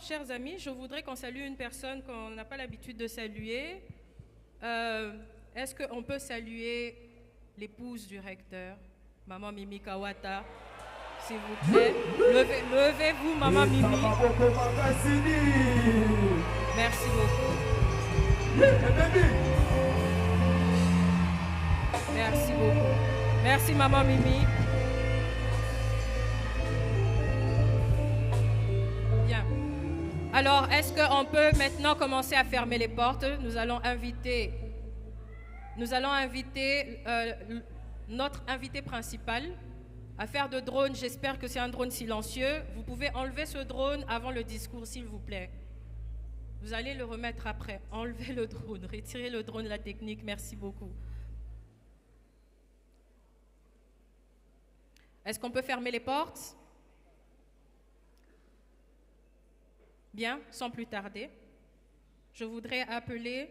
chers amis, je voudrais qu'on salue une personne qu'on n'a pas l'habitude de saluer. Est-ce qu'on peut saluer l'épouse du recteur, Maman Mimi Kawata, s'il vous plaît? Levez-vous, Maman Mimi. Merci beaucoup. Merci beaucoup. Merci, Maman Mimi. Bien. Alors, est-ce qu'on peut maintenant commencer à fermer les portes? Nous allons inviter notre invité principal à faire de drone. J'espère que c'est un drone silencieux. Vous pouvez enlever ce drone avant le discours, s'il vous plaît. Vous allez le remettre après. Enlevez le drone, retirez le drone de la technique. Merci beaucoup. Est-ce qu'on peut fermer les portes? Bien, sans plus tarder, je voudrais appeler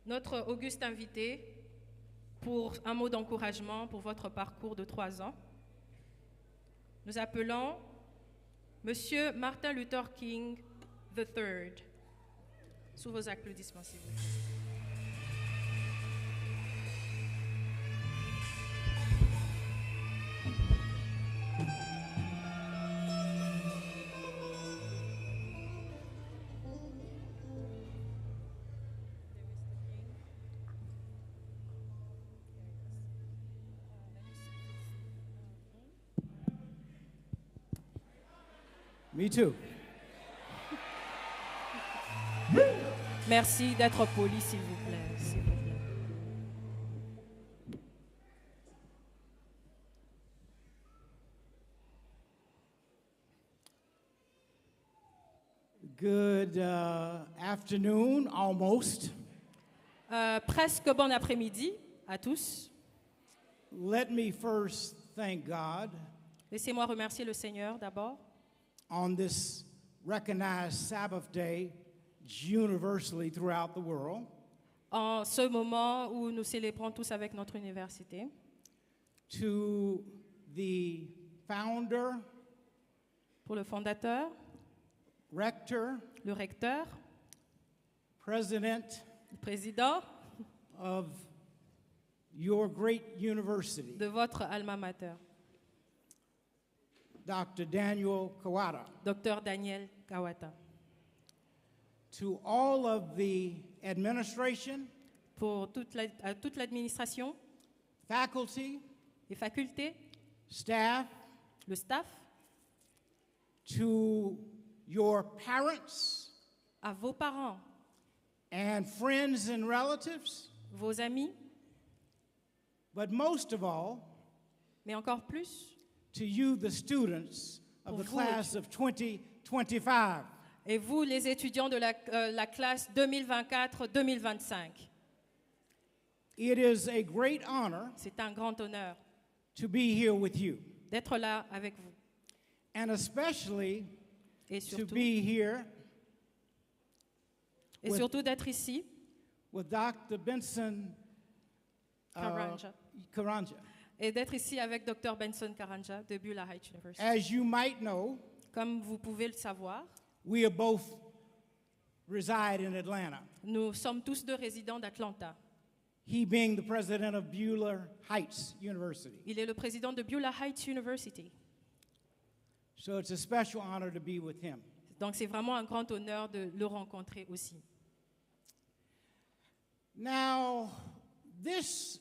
notre auguste invité pour un mot d'encouragement pour votre parcours de 3 ans. Nous appelons Monsieur Martin Luther King III. Sous vos applaudissements, s'il vous plaît. Me too. Merci d'être poli, s'il vous plaît. S'il vous plaît. Good afternoon, almost. Presque bon après-midi à tous. Let me first thank God Laissez-moi remercier le Seigneur d'abord on this recognized Sabbath day universally throughout the world. en ce moment où nous célébrons tous avec notre université. To the founder, Pour le fondateur, rector, le recteur, president le président of your great university, de votre alma mater, Dr. Daniel Kawata. Dr Daniel Kawata. To all of the administration, Pour toute l'administration, faculty, les facultés, staff, le staff, to your parents à vos parents, and friends and relatives, vos amis, but most of all, mais encore plus, to you, the students of the Pour vous, class of 2025. et vous, les étudiants de la classe 2024-2025. It is a great honor C'est un grand honneur to be here with you, d'être là avec vous. and especially Et to surtout, be here d'être ici, with Dr. Benson Karanja. Karanja. Et d'être ici avec Dr Benson Karanja de Beulah Heights University. As you might know, Comme vous pouvez le savoir, we are both reside in Atlanta. nous sommes tous deux résidents d'Atlanta. He being the president of Beulah Heights University. Il est le président de Beulah Heights University. So it's a special honor to be with him. Donc c'est vraiment un grand honneur de le rencontrer aussi. Now, this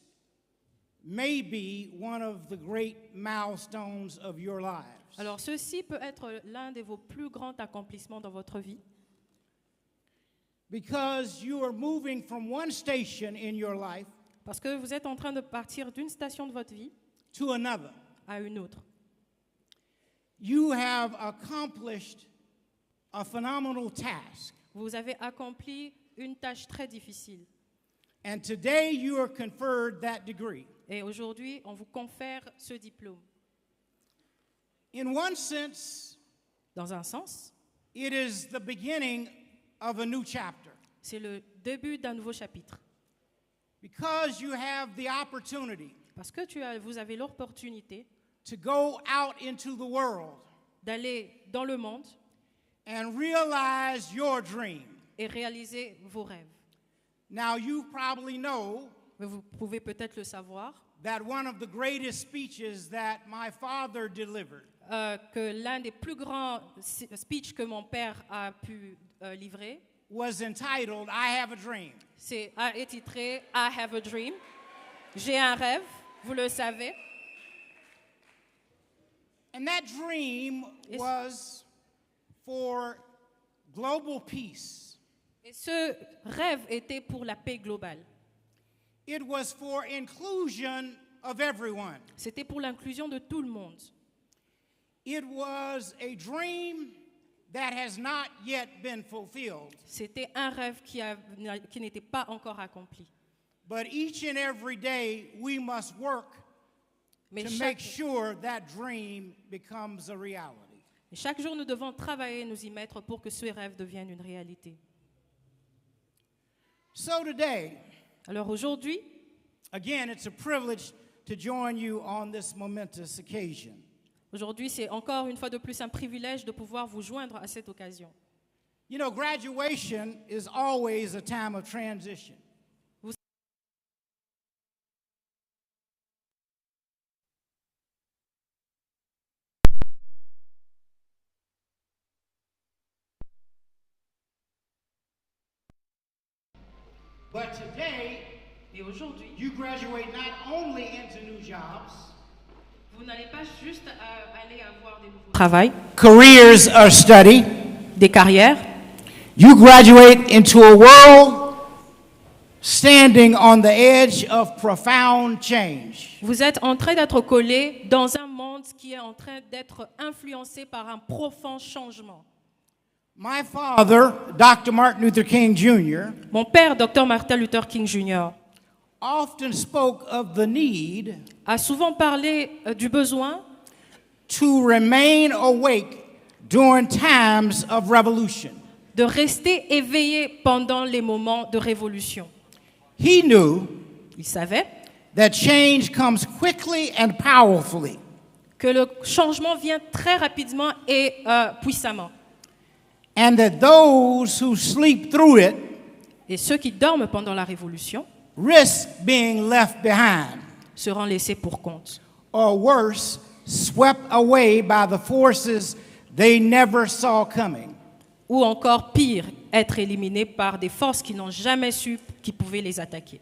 may be one of the great milestones of your lives. Alors ceci peut être l'un de vos plus grands accomplissements dans votre vie. Because you are moving from one station in your life Parce que vous êtes en train de partir d'une station de votre vie to another. à une autre. You have accomplished a phenomenal task. Vous avez accompli une tâche très difficile. And today you are conferred that degree. Et aujourd'hui, on vous confère ce diplôme. In one sense, Dans un sens, it is the beginning of a new chapter. c'est le début d'un nouveau chapitre. Because you have the opportunity Parce que vous avez l'opportunité to go out into the world d'aller dans le monde and realize your dream. et réaliser vos rêves. Now, you probably know Mais vous pouvez peut-être le savoir, that one of the greatest speeches that my father delivered que l'un des plus grands speeches que mon père a pu livrer, was entitled, I Have a Dream. est titré « I have a dream ». J'ai un rêve, vous le savez. And that dream was for global peace. Et ce rêve était pour la paix globale. It was for inclusion of everyone. C'était pour l'inclusion de tout le monde. It was a dream that has not yet been fulfilled. C'était un rêve qui n'était pas encore accompli. But each and every day we must work Mais to make sure that dream becomes a reality. chaque jour, nous devons travailler et nous y mettre pour que ce rêve devienne une réalité. So today, Alors aujourd'hui, again, it's a privilege to join you on this momentous occasion. aujourd'hui, c'est encore une fois de plus un privilège de pouvoir vous joindre à cette occasion. You know, graduation is always a time of transition. But today, Et aujourd'hui, you graduate not only into new jobs, vous n'allez pas juste aller avoir des nouveaux travail, careers are study, des carrières. you graduate into a world standing on the edge of profound change. Vous êtes en train d'être collé dans un monde qui est en train d'être influencé par un profond changement. My father, Dr. Martin Luther King Jr., Mon père, Dr. Martin Luther King Jr., often spoke of the need a souvent parlé du besoin to remain awake during times of revolution. de rester éveillé pendant les moments de révolution. He knew Il savait that change comes quickly and powerfully. que le changement vient très rapidement et puissamment. And that those who sleep through it Et ceux qui dorment pendant la révolution risk being left behind, seront laissés pour compte. or worse, swept away by the forces they never saw coming. Ou encore pire, être éliminés par des forces qui n'ont jamais su qu'ils pouvaient les attaquer.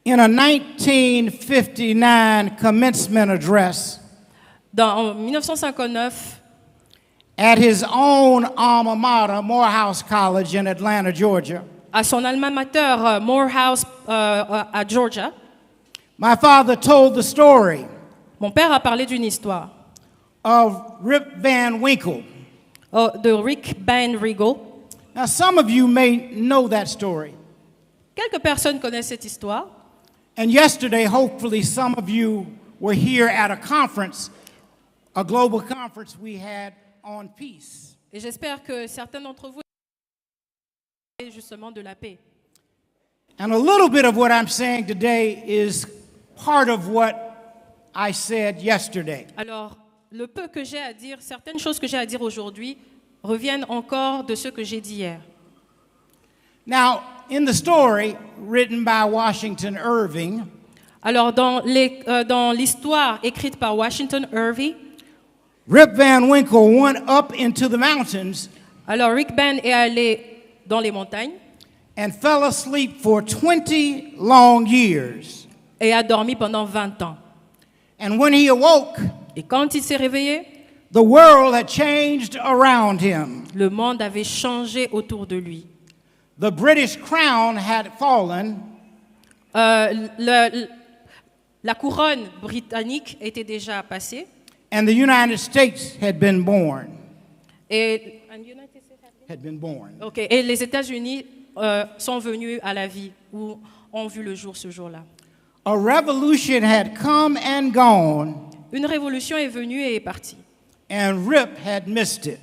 In a 1959 commencement address En 1959, at his own alma mater, Morehouse College in Atlanta, Georgia, à son alma mater, Morehouse, à Georgia, my father told the story mon père a parlé d'une histoire of Rip Van Winkle. de Rick Van Winkle. Now, some of you may know that story. Quelques personnes connaissent cette histoire. And yesterday, hopefully, some of you were here at a conference, a global conference we had on peace. Et j'espère que certains d'entre vous parlent justement de la paix. And a little bit of what I'm saying today is part of what I said yesterday. Alors, le peu que j'ai à dire, certaines choses que j'ai à dire aujourd'hui reviennent encore de ce que j'ai dit hier. Now, in the story written by Washington Irving, Alors, dans l'histoire écrite par Washington Irving, Rip Van Winkle went up into the mountains alors Rick Van est allé dans les montagnes and fell asleep for 20 long years. et a dormi pendant 20 ans. And when he awoke, Et quand il s'est réveillé, the world had changed around him. le monde avait changé autour de lui. The British crown had fallen, La couronne britannique était déjà passée. and the United States had been born. Et les États-Unis sont venus à la vie ou ont vu le jour ce jour-là. A revolution had come and gone, Une révolution est venue et est partie. and Rip had missed it.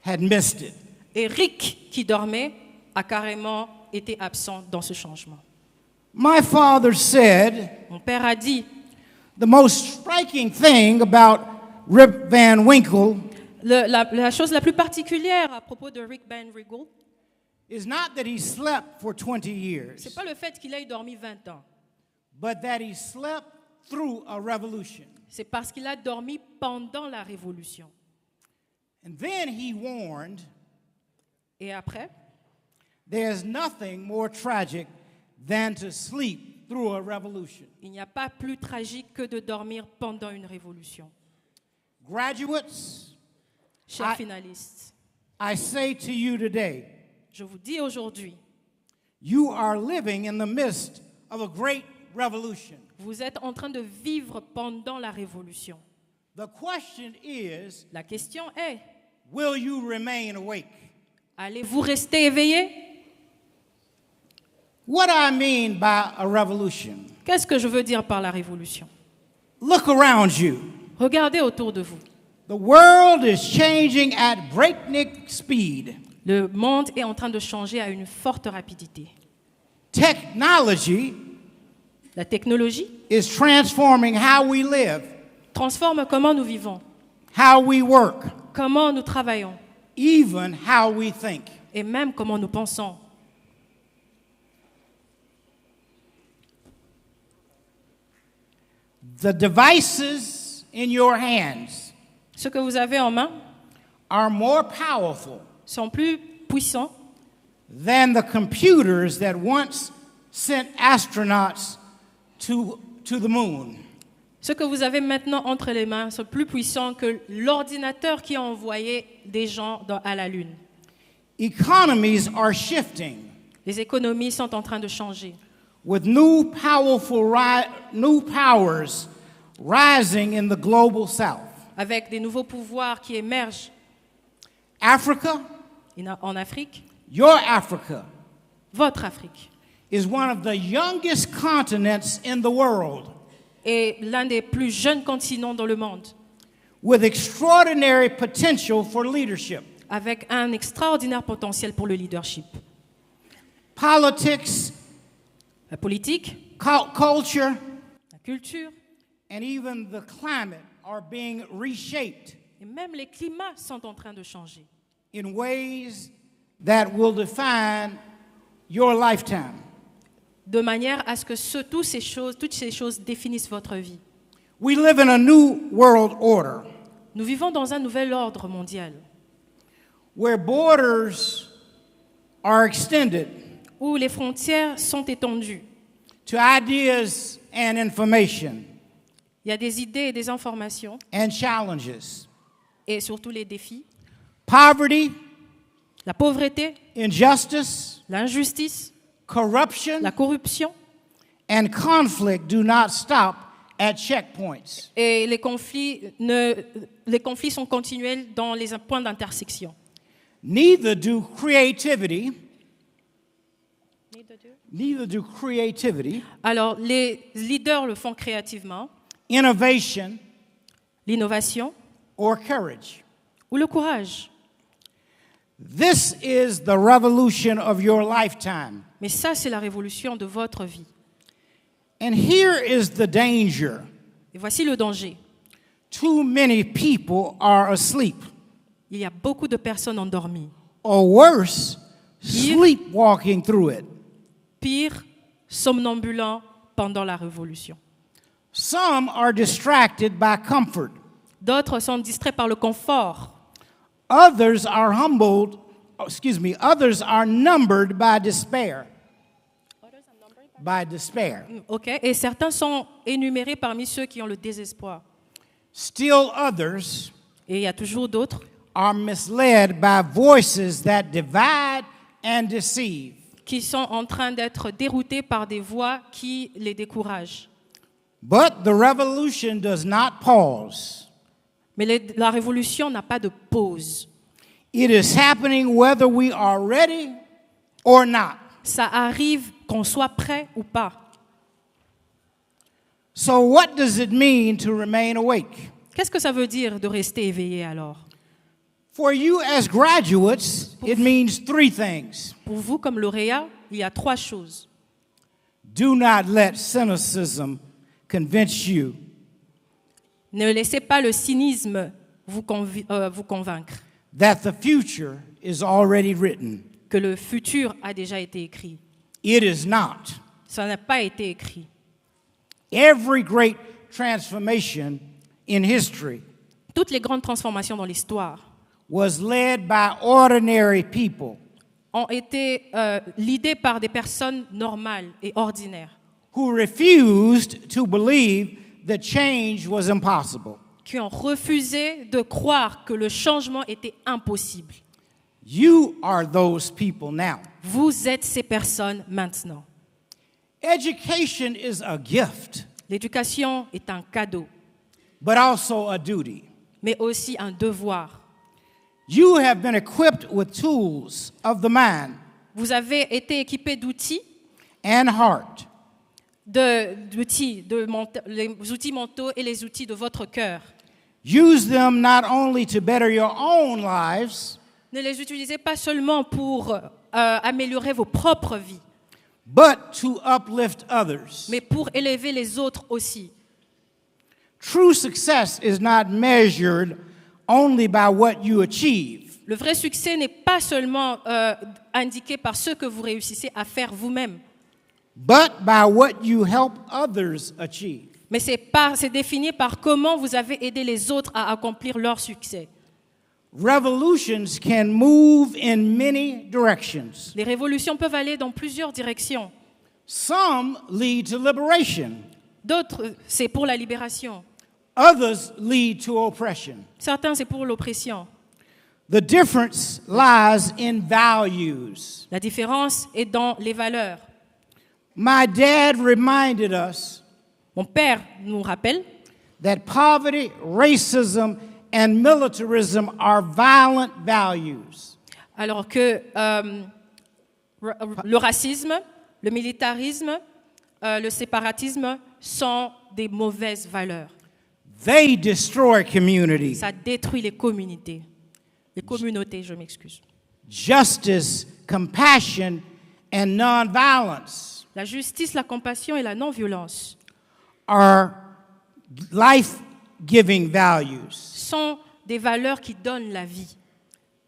Had missed it. Et Rick, qui dormait, a carrément été absent dans ce changement. My father said Mon père a dit, the most striking thing about Rip Van Winkle La chose la plus particulière à propos de Rick Van Winkle, is not that he slept for 20 c'est years, pas le fait qu'il ait dormi 20 ans. but that he slept through a revolution. C'est parce qu'il a dormi pendant la révolution. And then he warned, Et après, there's nothing more tragic than to sleep through a revolution. il n'y a pas plus tragique que de dormir pendant une révolution. Graduates, Chers finalistes, I say to you today, je vous dis aujourd'hui, you are living in the midst of a great revolution. vous êtes en train de vivre pendant la révolution. The question is, La question est, will you remain awake? allez-vous rester éveillé? What I mean by a revolution? Qu'est-ce que je veux dire par la révolution? Look around you. Regardez autour de vous. The world is changing at breakneck speed. Le monde est en train de changer à une forte rapidité. Technology La technologie is transforming how we live, transforme comment nous vivons, how we work, comment nous travaillons even how we think. et même comment nous pensons. The devices in your hands Ce que vous avez en main are more powerful sont plus puissants than the computers that once sent astronauts to the moon. Ce que vous avez maintenant entre les mains sont plus puissants que l'ordinateur qui a envoyé des gens à la Lune. Economies are shifting Les économies sont en train de changer. with new powers rising in the global south. Avec des nouveaux pouvoirs qui émergent Africa, en Afrique. your Africa, Votre Afrique is one of the youngest continents in the world, est l'un des plus jeunes continents dans le monde, with extraordinary potential for leadership. avec un extraordinaire potentiel pour le leadership. Politics, La politique, culture, la culture and even the climate are being reshaped et même les climats sont en train de changer in ways that will define your lifetime. de manière à ce que toutes ces choses définissent votre vie. We live in a new world order Nous vivons dans un nouvel ordre mondial where borders are extended où les frontières sont étendues. to ideas and information Il y a des idées et des informations and challenges. et surtout les défis. Poverty, La pauvreté, injustice, l'injustice, corruption, la corruption and conflict do not stop at checkpoints. et les conflits sont continuels dans les points d'intersection. Neither do creativity, Alors, les leaders le font créativement, innovation, l'innovation or courage. ou le courage. This is the revolution of your lifetime. Mais ça, c'est la révolution de votre vie. And here is the danger. Et voici le danger. Too many people are asleep, Il y a beaucoup de personnes endormies. or worse, sleepwalking through it. Pire, somnambulants pendant la révolution. Some are distracted by comfort. D'autres sont distraits par le confort. Others are numbered by despair. By despair. Ok, et certains sont énumérés parmi ceux qui ont le désespoir. Still others Et il y a toujours d'autres are misled by voices that divide and deceive. qui sont en train d'être déroutés par des voix qui les découragent. But the revolution does not pause. Mais la révolution n'a pas de pause. It is happening whether we are ready or not. Ça arrive qu'on soit prêt ou pas. So what does it mean to remain awake? Qu'est-ce que ça veut dire de rester éveillé alors? For you as graduates, it means three things. Pour vous, comme lauréat, il y a trois choses. Do not let cynicism convince you Ne laissez pas le cynisme vous convaincre that the future is already written. que le futur a déjà été écrit. It is not. Ça n'a pas été écrit. Every great transformation in history Toutes les grandes transformations dans l'histoire was led by ordinary people ont été leadées par des personnes normales et ordinaires who refused to believe that change was impossible. qui ont refusé de croire que le changement était impossible. You are those people now. Vous êtes ces personnes maintenant. Education is a gift, L'éducation est un cadeau, but also a duty. mais aussi un devoir. You have been equipped with tools of the mind Vous avez été équipés d'outils, and heart les outils mentaux et les outils de votre cœur. Use them not only to better your own lives, Ne les utilisez pas seulement pour améliorer vos propres vies, but to uplift others. mais pour élever les autres aussi. True success is not measured only by what you achieve, Le vrai succès n'est pas seulement indiqué par ce que vous réussissez à faire vous-même, but by what you help others achieve. mais c'est défini par comment vous avez aidé les autres à accomplir leur succès. Revolutions can move in many directions. Les révolutions peuvent aller dans plusieurs directions. Some lead to liberation, D'autres, c'est pour la libération. others lead to oppression. Certains, c'est pour l'oppression. The difference lies in values. La différence est dans les valeurs. My dad reminded us Mon père nous rappelle that poverty, racism, and militarism are violent values. alors que le racisme, le militarisme, le séparatisme sont des mauvaises valeurs. They destroy communities. Ça détruit les communautés. Les communautés, je m'excuse. Justice, compassion, and nonviolence La justice, la compassion et la non-violence are life-giving values. sont des valeurs qui donnent la vie.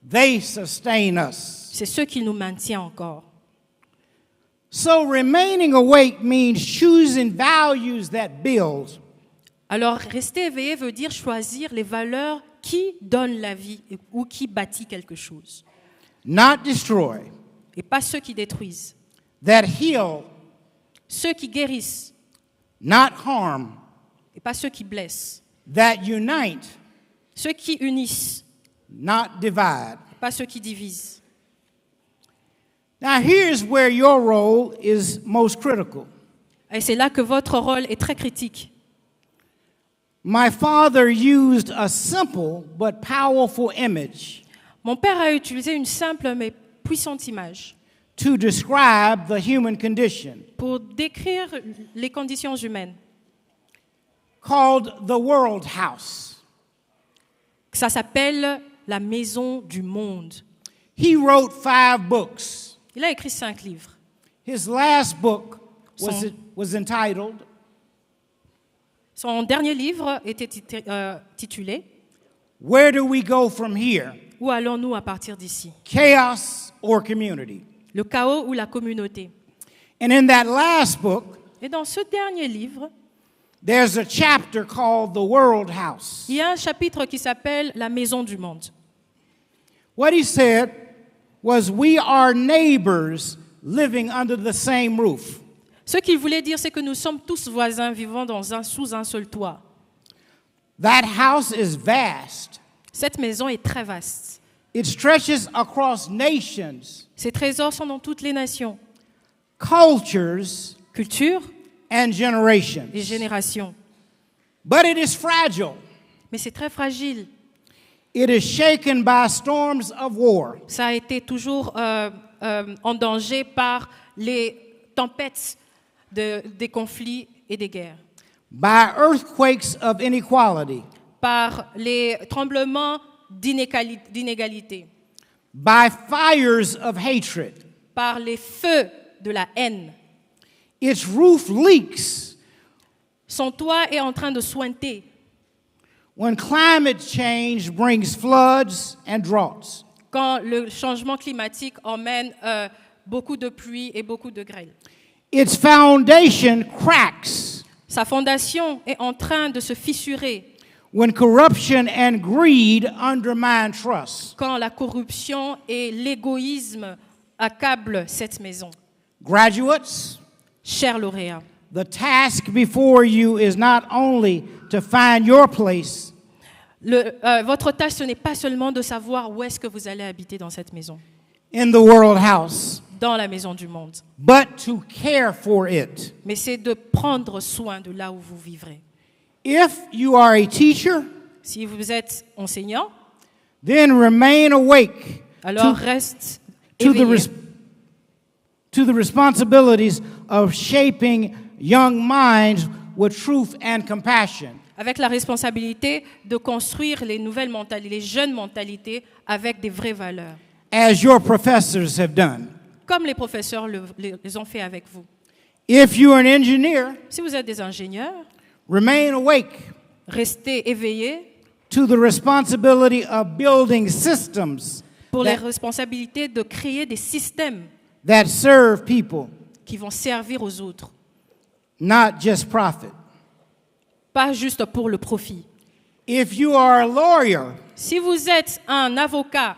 They sustain us. C'est ce qui nous maintient encore. So remaining awake means choosing values that build, Alors, rester éveillé veut dire choisir les valeurs qui donnent la vie ou qui bâtit quelque chose, not destroy, et pas ceux qui détruisent, that heal, ceux qui guérissent, not harm, et pas ceux qui blessent, that unite, ceux qui unissent, not divide. et pas ceux qui divisent. Now here's where your role is most critical. Et c'est là que votre rôle est très critique. My father used a simple but powerful image Mon père a utilisé une simple mais puissante image to describe the human condition, pour décrire les conditions humaines. called the World House. Ça s'appelle la maison du monde. He wrote 5 books. Il a écrit 5 livres. His last book Son- was entitled Son dernier livre était titulé Where Do We Go From Here? « Où allons-nous à partir d'ici ?» Chaos or Community. Le chaos ou la communauté. And in that last book, Et dans ce dernier livre, there's a chapter called The World House. il y a un chapitre qui s'appelle « La maison du monde ». What he said was, we are neighbors living under the same roof. Ce qu'il voulait dire, c'est que nous sommes tous voisins vivant sous un seul toit. That house is vast. Cette maison est très vaste. It stretches across nations, Ses trésors sont dans toutes les nations, cultures, cultures and generations. et générations. But it is fragile. Mais c'est très fragile. It is shaken by storms of war. Ça a été toujours en danger par les tempêtes des conflits et des guerres, By earthquakes of inequality, par les tremblements d'inégalité, by fires of hatred. par les feux de la haine. Its roof leaks Son toit est en train de suinter. When climate change brings floods and droughts. Quand le changement climatique emmène beaucoup de pluie et beaucoup de grêle. Its foundation cracks. Sa fondation est en train de se fissurer. When corruption and greed undermine trust. Quand la corruption et l'égoïsme accablent cette maison. Graduates, Chers lauréats, the task before you is not only to find your place, votre tâche, ce n'est pas seulement de savoir où est-ce que vous allez habiter dans cette maison, in the world house, dans la maison du monde, but to care for it. mais c'est de prendre soin de là où vous vivrez. If you are a teacher, Si vous êtes enseignant, then remain awake alors reste to the, éveillé to the responsibilities of shaping young minds with truth and compassion. avec la responsabilité de construire les nouvelles mentalités, les jeunes mentalités avec des vraies valeurs, As your professors have done. comme les professeurs les ont fait avec vous. If you are an engineer, Si vous êtes des ingénieurs, remain awake restez éveillés to the responsibility of building systems pour les that, responsabilités de créer des systèmes that serve people, qui vont servir aux autres, not just profit. pas juste pour le profit. If you are a lawyer, Si vous êtes un avocat,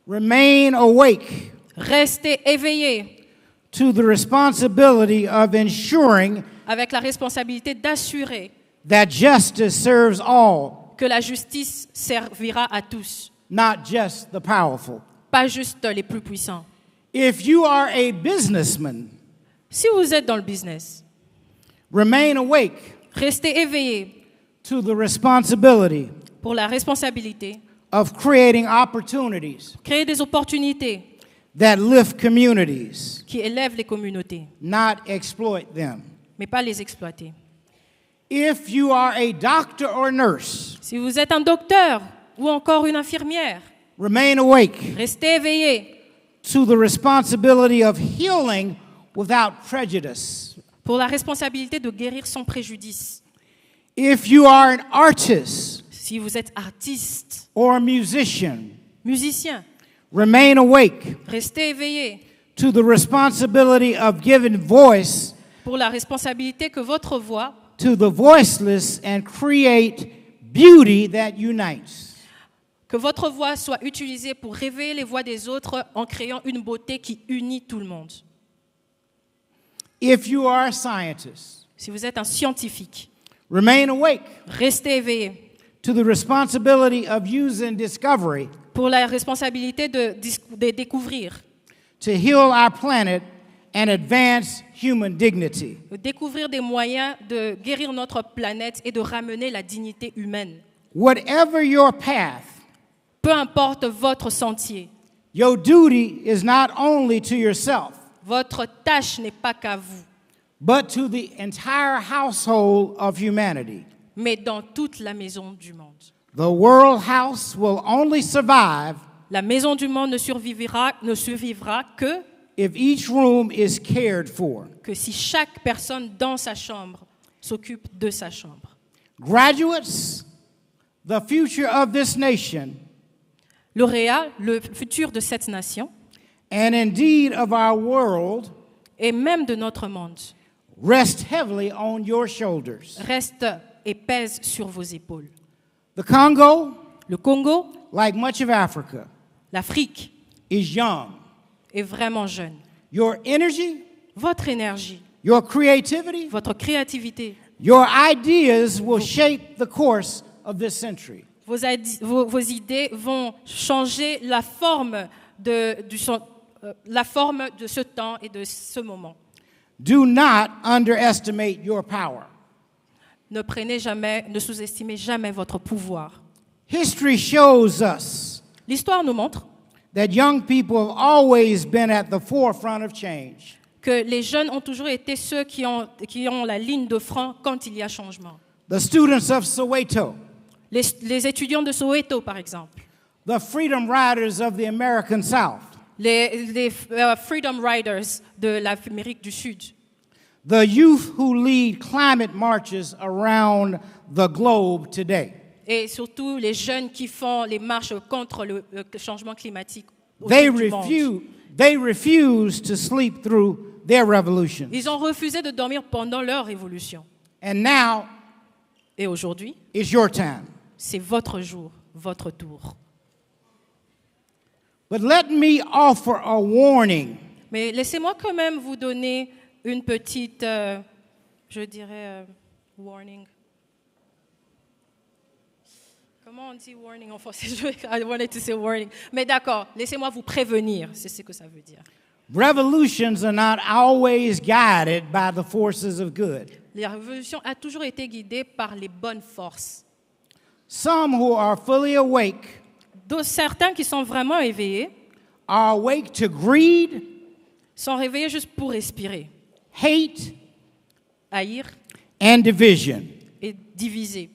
remain awake restez éveillés to the responsibility of ensuring avec la responsabilité d'assurer that justice serves all, que la justice servira à tous, not just the powerful. pas juste les plus puissants. If you are a businessman, Si vous êtes dans le business, remain awake restez éveillés to the responsibility pour la responsabilité, of creating opportunities créer des opportunités that lift communities, qui élèvent les communautés, not exploit them. mais pas les exploiter. If you are a doctor or nurse, Si vous êtes un docteur ou encore une infirmière, remain awake restez éveillés to the responsibility of healing without prejudice. pour la responsabilité de guérir sans préjudice. If you are an artist Si vous êtes artiste, or a musician, musicien, remain awake restez éveillés to the responsibility of giving voice pour la responsabilité que votre voix, to the voiceless and create beauty that unites. que votre voix soit utilisée pour réveiller les voix des autres en créant une beauté qui unit tout le monde. If you are a scientist, Si vous êtes un scientifique, remain awake restez éveillés to the responsibility of using discovery pour la responsabilité de découvrir, to heal our planet and advance human dignity. de découvrir des moyens de guérir notre planète et de ramener la dignité humaine. Whatever your path, Peu importe votre sentier, your duty is not only to yourself, votre tâche n'est pas qu'à vous, but to the entire household of humanity. mais dans toute la maison du monde. The world house will only survive La maison du monde ne survivra que if each room is cared for. si chaque personne dans sa chambre s'occupe de sa chambre. Graduates, the future of this nation, Lauréats, le futur de cette nation and indeed of our world, et même de notre monde rest heavily on your shoulders. reste et pèse sur vos épaules. The Congo, Le Congo, like much of Africa, l'Afrique, is young. est vraiment jeune. Your energy, Votre énergie, your creativity, votre créativité, your ideas will shape the course of this century. vos idées vont changer la forme de ce temps et de ce moment. Do not underestimate your power. Ne sous-estimez jamais votre pouvoir. History shows us L'histoire nous montre that young people have always been at the forefront of change. que les jeunes ont toujours été ceux qui ont la ligne de front quand il y a changement. The students of Soweto, Les étudiants de Soweto, par exemple, the freedom riders of the American South, les Freedom Riders de l'Amérique du Sud, the youth who lead climate marches around the globe today. Et surtout les jeunes qui font les marches contre le changement climatique. They autour du monde. refuse to sleep through their revolution. Ils ont refusé de dormir pendant leur révolution. And now Et aujourd'hui, is your time. c'est votre jour, votre tour. But let me offer a warning. Mais laissez-moi quand même vous donner une petite, je dirais, warning. Comment on dit warning en français? I wanted to say warning. Mais d'accord, laissez-moi vous prévenir, c'est ce que ça veut dire. Revolutions are not always guided by the forces of good. La révolution a toujours été guidée par les bonnes forces. Some who are fully awake Certains qui sont vraiment éveillés are awake to greed, sont réveillés juste pour respirer, hate, haïr and division. et diviser.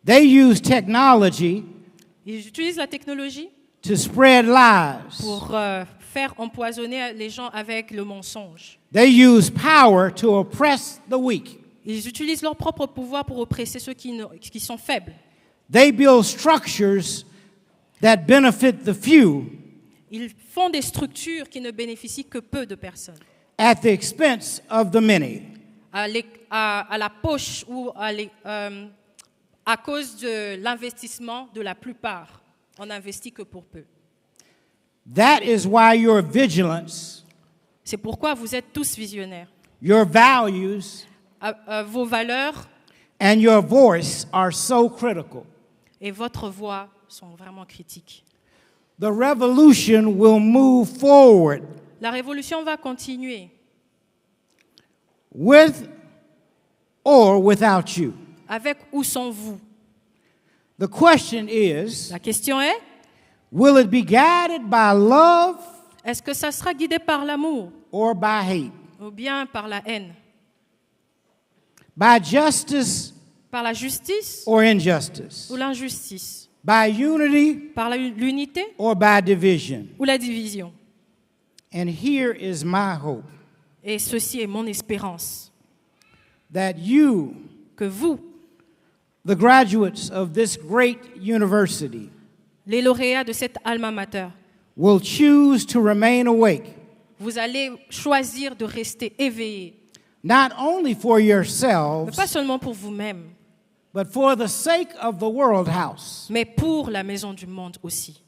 They use technology Ils utilisent la technologie to spread lies. pour faire empoisonner les gens avec le mensonge. They use power to oppress the weak. Ils utilisent leur propre pouvoir pour oppresser ceux qui sont faibles. They build structures that benefit the few Ils font des structures qui ne bénéficient que peu de personnes, at the expense of the many. à la poche ou à cause de l'investissement de la plupart. On n'investit que pour peu. That is why your vigilance, C'est pourquoi vous êtes tous visionnaires. your values, Vos valeurs and your voice are so critical. et votre voix sont vraiment critiques. The revolution will move forward La révolution va continuer with or without you. avec ou sans vous. The question is, La question est, will it be guided by love est-ce que ça sera guidé par l'amour or by hate? ou bien par la haine, By justice par la justice or injustice? ou l'injustice, By unity par l'unité or by division? ou la division? And here is my hope, Et ceci est mon espérance, that you, que vous, the graduates of this great university, les lauréats de cette alma mater, will choose to remain awake, vous allez choisir de rester éveillés, not only for mais yourselves, pas seulement pour vous-même, but for the sake of the world house. mais pour la maison du monde aussi.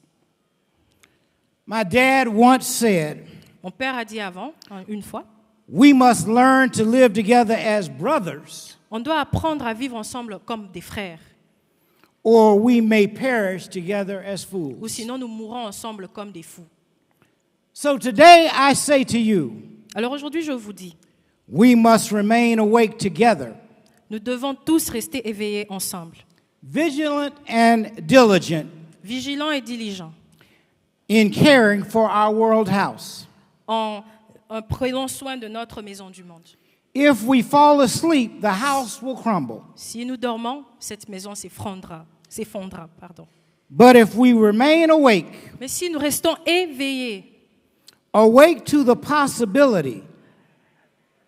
My dad once said, Mon père a dit avant, une fois, we must learn to live together as brothers, on doit apprendre à vivre ensemble comme des frères, or we may perish together as ou fools. sinon nous mourrons ensemble comme des fous. So today I say to you, Alors aujourd'hui, je vous dis, we must remain awake together, nous devons tous rester éveillés ensemble, vigilant and diligent vigilants et diligents, in caring for our world house. en prenant soin de notre maison du monde. If we fall asleep, the house will crumble. Si nous dormons, cette maison s'effondrera. But if we remain awake, Mais si nous restons éveillés, awake to the possibility,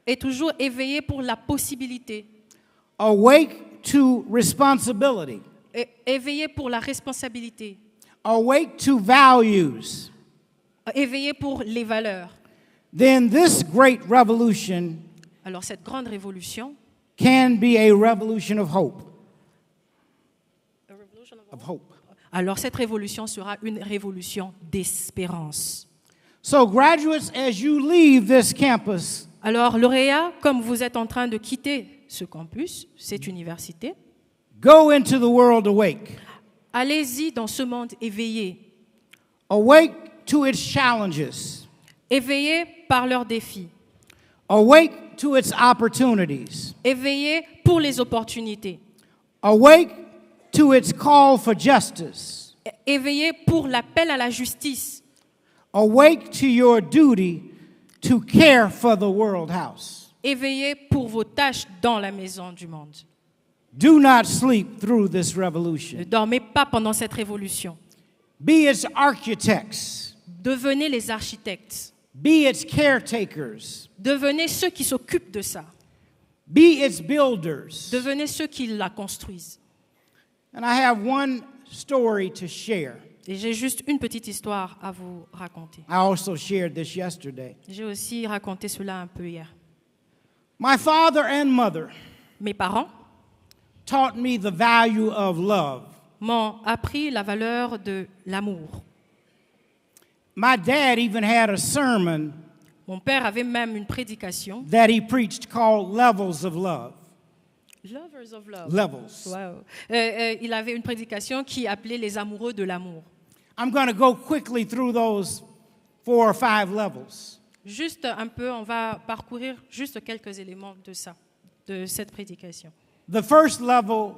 et toujours éveillés pour la possibilité, awake to responsibility, et éveillés pour la responsabilité, awake to values, éveillés pour les valeurs, then this great revolution alors cette grande révolution, can be a revolution of hope. Of hope. alors cette révolution sera une révolution d'espérance. So graduates, as you leave this campus, Alors lauréats, comme vous êtes en train de quitter ce campus, cette université, go into the world awake. allez-y dans ce monde éveillé, Awake to its challenges. éveillés par leurs défis, Awake to its opportunities. éveillés pour les opportunités, Awake to its call for justice. éveillés pour l'appel à la justice, Awake to your duty to care for the world house. éveillés pour vos tâches dans la maison du monde. Do not sleep through this Ne revolution. dormez pas pendant cette révolution. Be its architects. Devenez les architectes. Be its caretakers. Devenez ceux qui s'occupent de ça. Be its builders. Devenez ceux qui la construisent. And I have one story to share. Et j'ai juste une petite histoire à vous raconter. I also shared this yesterday. J'ai aussi raconté cela un peu hier. My father and mother Mes parents taught me the value of love. m'ont appris la valeur de l'amour. My dad even had a sermon Mon père avait même une prédication. that he preached called Levels of Love. Lovers of Love. Levels. Wow. Il avait une prédication qui appelait les amoureux de l'amour. I'm going to go quickly through those 4 or 5 levels. Juste un peu, on va parcourir juste quelques éléments de ça, de cette prédication. The first level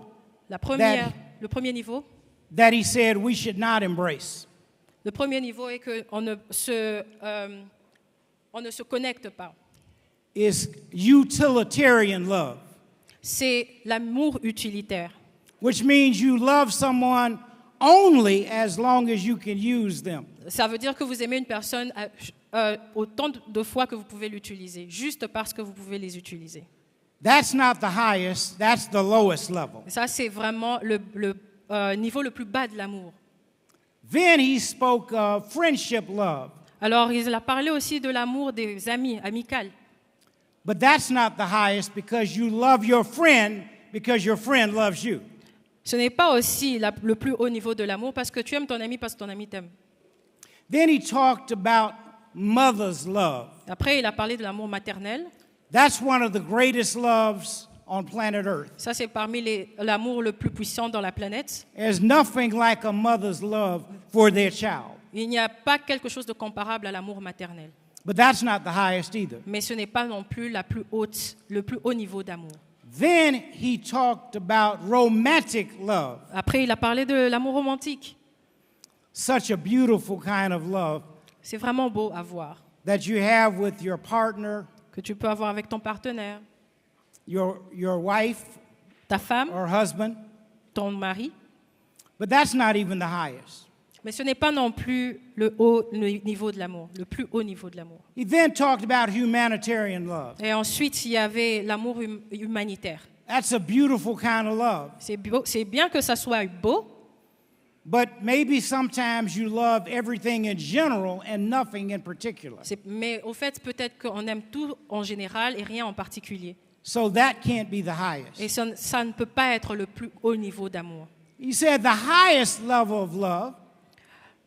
Le premier niveau, that he said we should not embrace le premier niveau est qu'on ne se connecte pas. is utilitarian love, C'est l'amour utilitaire. which means you love someone only as long as you can use them. Ça veut dire que vous aimez une personne autant de fois que vous pouvez l'utiliser, juste parce que vous pouvez les utiliser. That's not the highest, that's the lowest level. Et ça, c'est vraiment le niveau le plus bas de l'amour. Then he spoke of friendship love, Alors, il a parlé aussi de l'amour des amis, amical. but that's not the highest because you love your friend because your friend loves you. Ce n'est pas aussi le plus haut niveau de l'amour parce que tu aimes ton ami parce que ton ami t'aime. Then he talked about mother's love. Après, il a parlé de l'amour maternel. That's one of the greatest loves on planet Earth. Ça, c'est parmi l'amour le plus puissant dans la planète. There's nothing like a mother's love for their child. Il n'y a pas quelque chose de comparable à l'amour maternel. But that's not the highest either. Mais ce n'est pas non plus le plus haut niveau d'amour. Then he talked about romantic love, Après, il a parlé de l'amour romantique. such a beautiful kind of love C'est vraiment beau à voir. that you have with your partner, Que tu peux avoir avec ton partenaire, your wife ta femme, or husband. ton mari. But that's not even the highest. Mais ce n'est pas non plus le niveau de l'amour, le plus haut niveau de l'amour. He then talked about humanitarian love. Et ensuite, il y avait l'amour humanitaire. That's a beautiful kind of love. C'est bien que ça soit beau, But maybe sometimes you love everything in general and nothing in particular. mais au fait, peut-être qu'on aime tout en général et rien en particulier. So that can't be the Et highest. ça ne peut pas être le plus haut niveau d'amour. He said the highest level of love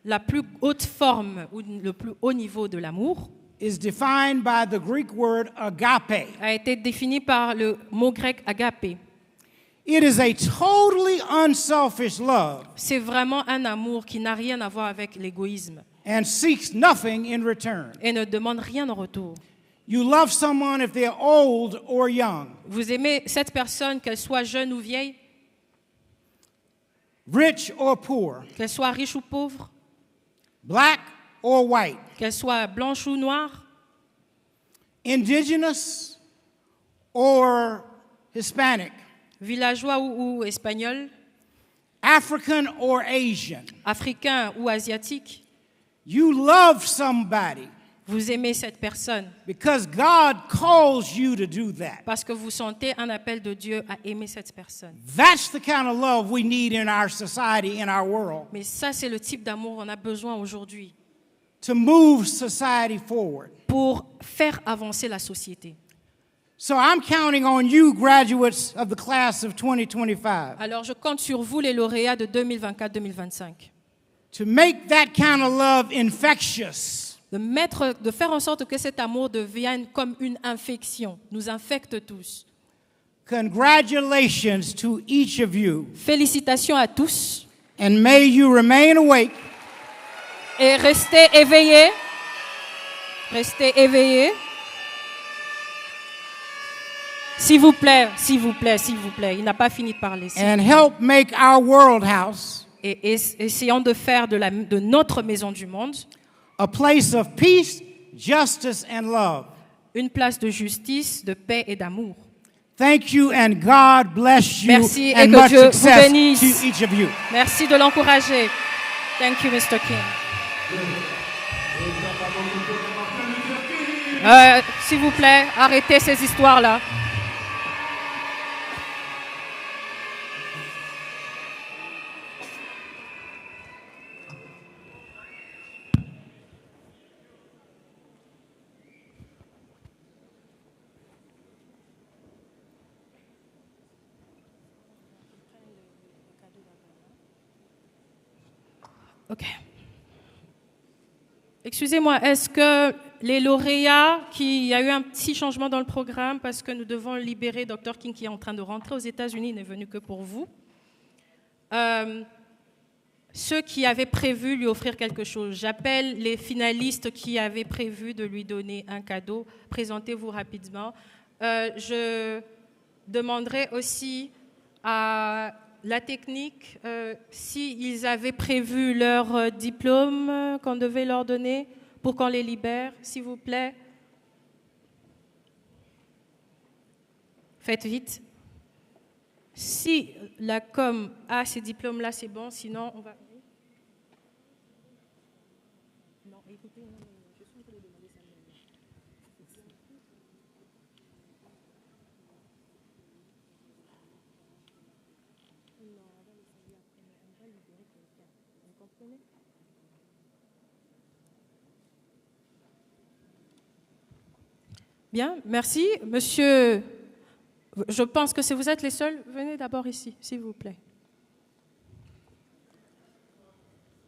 La plus haute forme ou le plus haut niveau de l'amour is defined by the Greek word agape. a été défini par le mot grec agapé. It is a totally unselfish love C'est vraiment un amour qui n'a rien à voir avec l'égoïsme and seeks nothing in return. et ne demande rien en retour. You love someone if they're old or young, Vous aimez cette personne, qu'elle soit jeune ou vieille, rich or poor, qu'elle soit riche ou pauvre, black or white, qu'elle soit blanche ou noire, indigenous or Hispanic, villageois ou espagnol, African or Asian. africain ou asiatique. You love somebody Vous aimez cette personne because God calls you to do that. parce que vous sentez un appel de Dieu à aimer cette personne. That's the kind of love we need in our society, in our world, Mais ça, c'est le type d'amour qu'on a besoin aujourd'hui to move society forward. pour faire avancer la société. So I'm counting on you, graduates of the class of 2025, Alors, je compte sur vous, les lauréats de 2024-2025, to make that kind of love infectious. de faire en sorte que cet amour devienne comme une infection, nous infecte tous. Congratulations to each of you, Félicitations à tous and may you remain awake et restez éveillés. Restez éveillés. S'il vous plaît, s'il vous plaît, s'il vous plaît. Il n'a pas fini de parler. and help make our world house Et essayons de faire de notre maison du monde a place of peace, justice, and love. une place de justice, de paix et d'amour. Thank you, and God bless you, Merci, et and que much Dieu vous success bénisse. to each of you. Merci de l'encourager. Thank you, Mr. King. S'il vous plaît, arrêtez ces histoires-là. OK. Excusez-moi, est-ce que les lauréats, il y a eu un petit changement dans le programme parce que nous devons libérer Dr. King qui est en train de rentrer aux États-Unis, il n'est venu que pour vous. Ceux qui avaient prévu lui offrir quelque chose, j'appelle les finalistes qui avaient prévu de lui donner un cadeau. Présentez-vous rapidement. Je demanderai aussi à la technique s'ils avaient prévu leur diplôme qu'on devait leur donner pour qu'on les libère, s'il vous plaît. Faites vite. Si la com a ces diplômes-là, c'est bon, sinon on va... Non, écoutez, je suis en train de demander ça. Bien, merci. Monsieur, je pense que si vous êtes les seuls, venez d'abord ici, s'il vous plaît.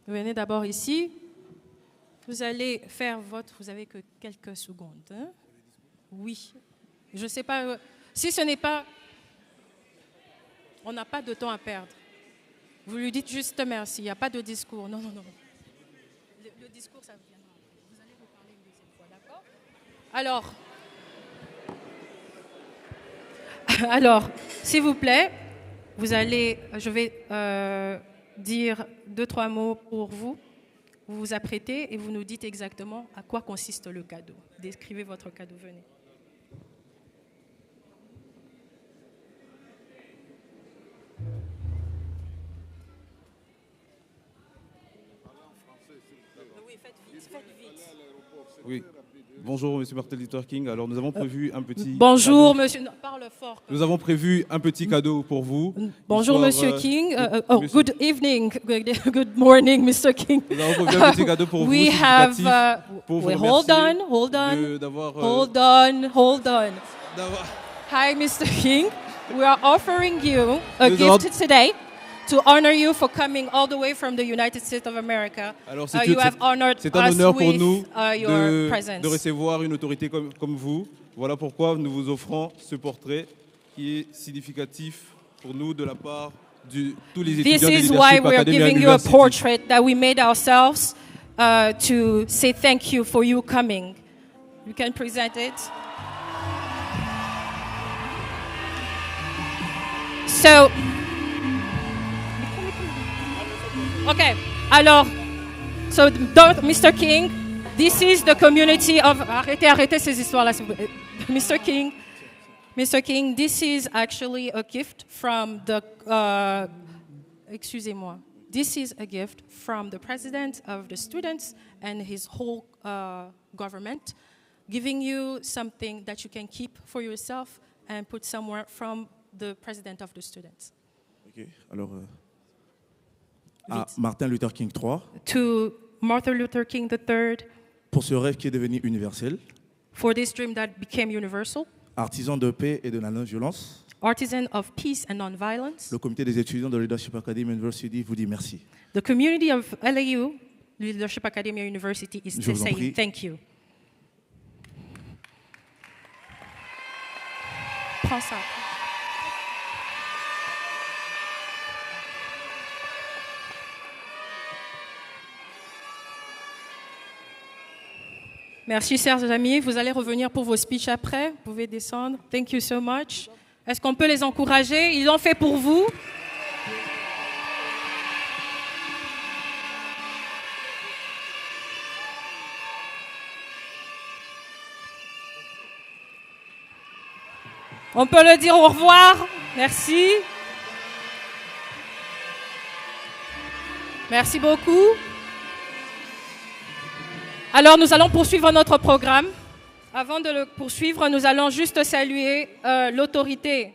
Venez d'abord ici. Vous allez faire votre... Vous avez que quelques secondes. Hein? Oui. Je ne sais pas... Si ce n'est pas... On n'a pas de temps à perdre. Vous lui dites juste merci. Il n'y a pas de discours. Non, non, non. Le discours, ça viendra. Vous allez vous parler une deuxième fois, d'accord? Alors, s'il vous plaît, je vais dire 2-3 mots pour vous. Vous vous apprêtez et vous nous dites exactement à quoi consiste le cadeau. Décrivez votre cadeau, venez. Oui, faites vite. Oui. Bonjour, Monsieur Martin Luther King. Alors, nous avons prévu un petit... Bonjour, cadeau. monsieur... Non, parle fort. Nous avons prévu un petit cadeau pour vous. Bonjour, Monsieur King. Good evening. Good morning, Mr. King. Nous avons prévu un petit cadeau pour vous. We have... pour vous hold on. Hi, Mr. King. We are offering you a gift today to honor you for coming all the way from the United States of America. Alors, you have honored c'est un us honneur pour with nous your presence. de recevoir une autorité comme vous. Voilà pourquoi nous vous offrons ce portrait qui est significatif pour nous de la part de tous les étudiants de This is Leadership why we are Academia giving you a University. portrait that we made ourselves to say thank you for you coming. You can present it. So, okay, alors, so Mr. King, this is the community of... Arrêtez ces histoires-là, s'il vous plaît. Mr. King, this is actually a gift from the... excusez-moi. This is a gift from the president of the students and his whole government, giving you something that you can keep for yourself and put somewhere from the president of the students. Ok, alors... à Martin Luther King III, To Martin Luther King III, pour ce rêve qui est devenu universel, for this dream that became universal, artisan de paix et de la non-violence, artisan of peace and non-violence, le comité des étudiants de Leadership Academy University vous dit merci. the community of LAU, Leadership Academia University, is Je vous en saying prie. thank you. Prends ça. Merci, chers amis. Vous allez revenir pour vos speeches après. Vous pouvez descendre. Thank you so much. Est-ce qu'on peut les encourager? Ils l'ont fait pour vous. On peut le dire au revoir. Merci. Merci beaucoup. Alors, nous allons poursuivre notre programme. Avant de le poursuivre, nous allons juste saluer l'autorité